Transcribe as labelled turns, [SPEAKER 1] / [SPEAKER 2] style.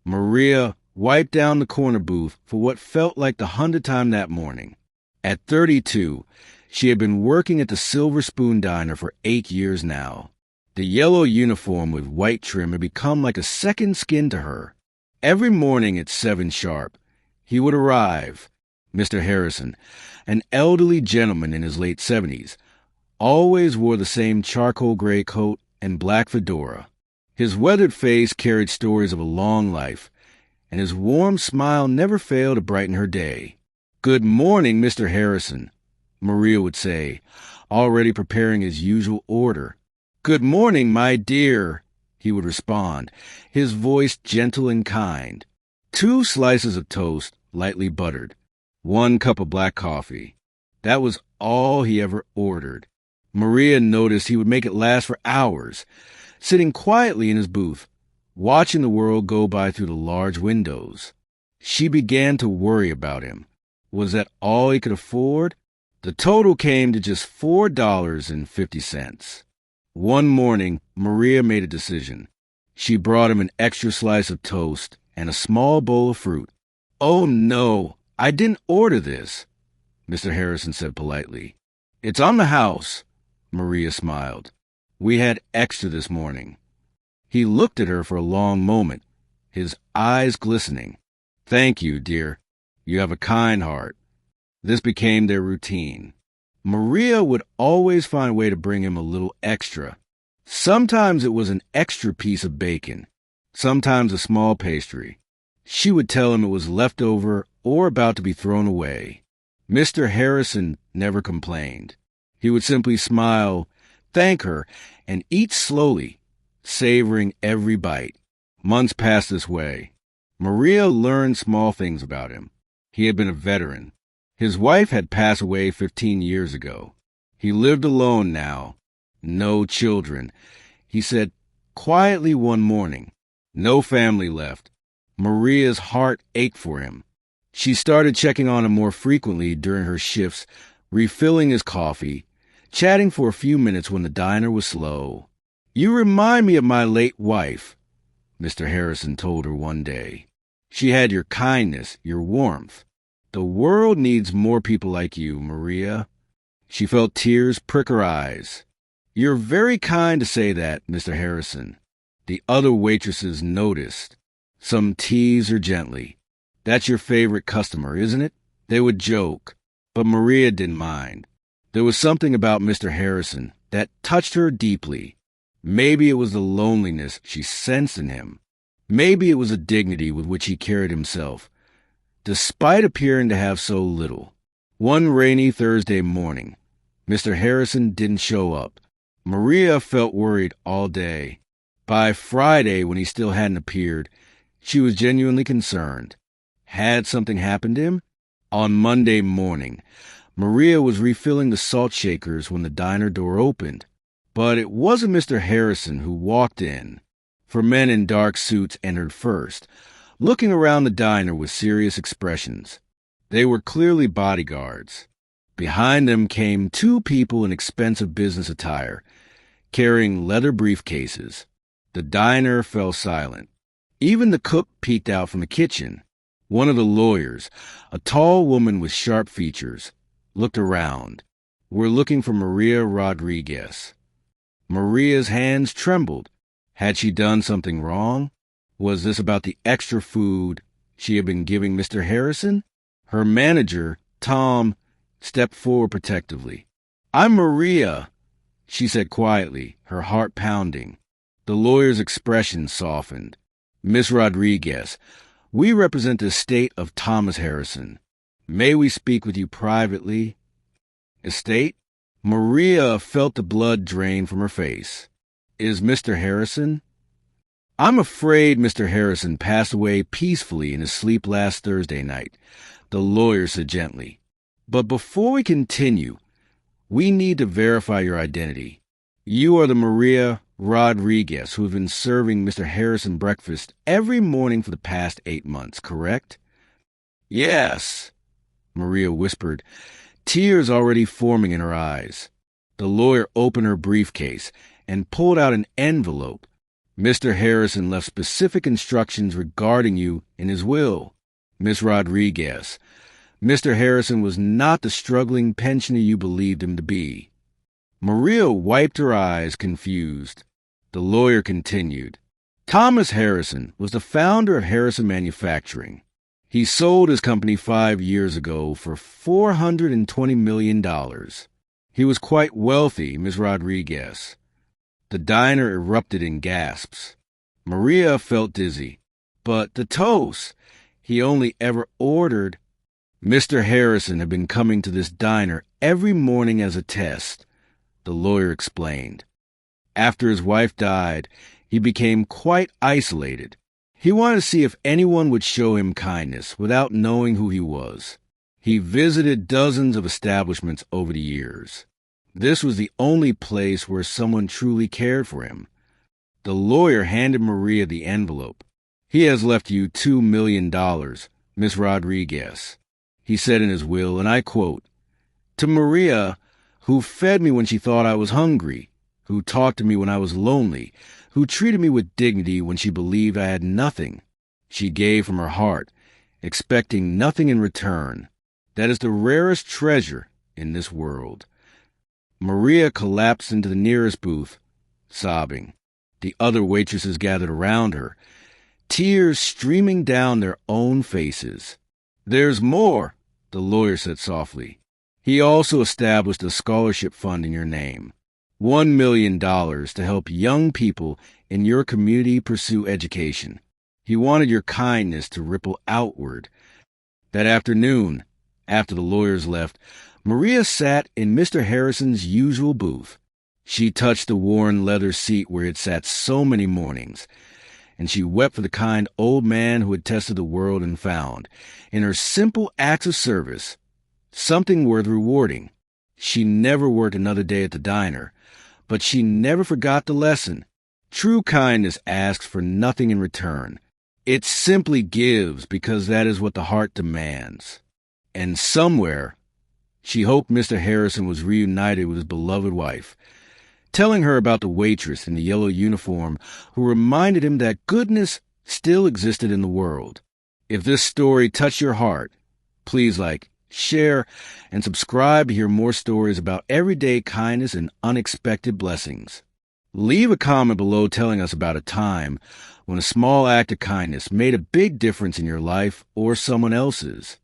[SPEAKER 1] Maria wiped down the corner booth for what felt like the 100th time that morning. At 32, she had been working at the Silver Spoon Diner for 8 years now. The yellow uniform with white trim had become like a second skin to her. Every morning at 7 sharp, he would arrive, Mr. Harrison, an elderly gentleman in his late 70s, always wore the same charcoal gray coat and black fedora. His weathered face carried stories of a long life, and his warm smile never failed to brighten her day. "Good morning, Mr. Harrison," Maria would say, already preparing his usual order. "Good morning, my dear," he would respond, his voice gentle and kind. 2 slices of toast, lightly buttered. 1 cup of black coffee. That was all he ever ordered. Maria noticed he would make it last for hours, sitting quietly in his booth, watching the world go by through the large windows. She began to worry about him. Was that all he could afford? The total came to just $4.50. One morning, Maria made a decision. She brought him an extra slice of toast and a small bowl of fruit. "Oh, no, I didn't order this," Mr. Harrison said politely. "It's on the house," Maria smiled. "We had extra this morning." He looked at her for a long moment, his eyes glistening. "Thank you, dear. You have a kind heart." This became their routine. Maria would always find a way to bring him a little extra. Sometimes it was an extra piece of bacon, sometimes a small pastry. She would tell him it was left over or about to be thrown away. Mr. Harrison never complained. He would simply smile, thank her, and eat slowly, savoring every bite. Months passed this way. Maria learned small things about him. He had been a veteran. His wife had passed away 15 years ago. He lived alone now. No children. He said quietly one morning, no family left. Maria's heart ached for him. She started checking on him more frequently during her shifts, refilling his coffee, chatting for a few minutes when the diner was slow. "You remind me of my late wife," Mr. Harrison told her one day. "She had your kindness, your warmth. The world needs more people like you, Maria." She felt tears prick her eyes. "You're very kind to say that, Mr. Harrison." The other waitresses noticed. Some teased her gently. "That's your favorite customer, isn't it?" They would joke, but Maria didn't mind. There was something about Mr. Harrison that touched her deeply. Maybe it was the loneliness she sensed in him. Maybe it was the dignity with which he carried himself, despite appearing to have so little. One rainy Thursday morning, Mr. Harrison didn't show up. Maria felt worried all day. By Friday, when he still hadn't appeared, she was genuinely concerned. Had something happened to him? On Monday morning, Maria was refilling the salt shakers when the diner door opened. But it wasn't Mr. Harrison who walked in. 4 men in dark suits entered first, looking around the diner with serious expressions. They were clearly bodyguards. Behind them came 2 people in expensive business attire, carrying leather briefcases. The diner fell silent. Even the cook peeked out from the kitchen. One of the lawyers, a tall woman with sharp features, looked around. "We're looking for Maria Rodriguez." Maria's hands trembled. Had she done something wrong? Was this about the extra food she had been giving Mr. Harrison? Her manager, Tom, stepped forward protectively. "I'm Maria," she said quietly, her heart pounding. The lawyer's expression softened. "Miss Rodriguez, we represent the estate of Thomas Harrison. May we speak with you privately?" "Estate?" Maria felt the blood drain from her face. "Is Mr. Harrison?" "I'm afraid Mr. Harrison passed away peacefully in his sleep last Thursday night," the lawyer said gently. "But before we continue, we need to verify your identity. You are the Maria Rodriguez who have been serving Mr. Harrison breakfast every morning for the past 8 months, correct?" "Yes," Maria whispered, tears already forming in her eyes. The lawyer opened her briefcase and pulled out an envelope. Mr. Harrison left specific instructions regarding you in his will. Miss Rodriguez, Mr. Harrison was not the struggling pensioner you believed him to be. Maria wiped her eyes, confused. The lawyer continued. Thomas Harrison was the founder of Harrison Manufacturing. He sold his company 5 years ago for $420 million. He was quite wealthy, Miss Rodriguez. The diner erupted in gasps. Maria felt dizzy. But the toast, he only ever ordered. Mr. Harrison had been coming to this diner every morning as a test, the lawyer explained. After his wife died, he became quite isolated. He wanted to see if anyone would show him kindness without knowing who he was. He visited dozens of establishments over the years. This was the only place where someone truly cared for him. The lawyer handed Maria the envelope. He has left you $2 million, Miss Rodriguez. He said in his will, and I quote, to Maria, who fed me when she thought I was hungry, who talked to me when I was lonely, who treated me with dignity when she believed I had nothing. She gave from her heart, expecting nothing in return. That is the rarest treasure in this world. Maria collapsed into the nearest booth, sobbing. The other waitresses gathered around her, tears streaming down their own faces. There's more, the lawyer said softly. He also established a scholarship fund in your name. $1 million to help young people in your community pursue education. He wanted your kindness to ripple outward. That afternoon, after the lawyers left, Maria sat in Mr. Harrison's usual booth. She touched the worn leather seat where it sat so many mornings, and she wept for the kind old man who had tested the world and found, in her simple acts of service, something worth rewarding. She never worked another day at the diner, but she never forgot the lesson. True kindness asks for nothing in return. It simply gives because that is what the heart demands. And somewhere, she hoped Mr. Harrison was reunited with his beloved wife, telling her about the waitress in the yellow uniform who reminded him that goodness still existed in the world. If this story touched your heart, please like, share, and subscribe to hear more stories about everyday kindness and unexpected blessings. Leave a comment below telling us about a time when a small act of kindness made a big difference in your life or someone else's.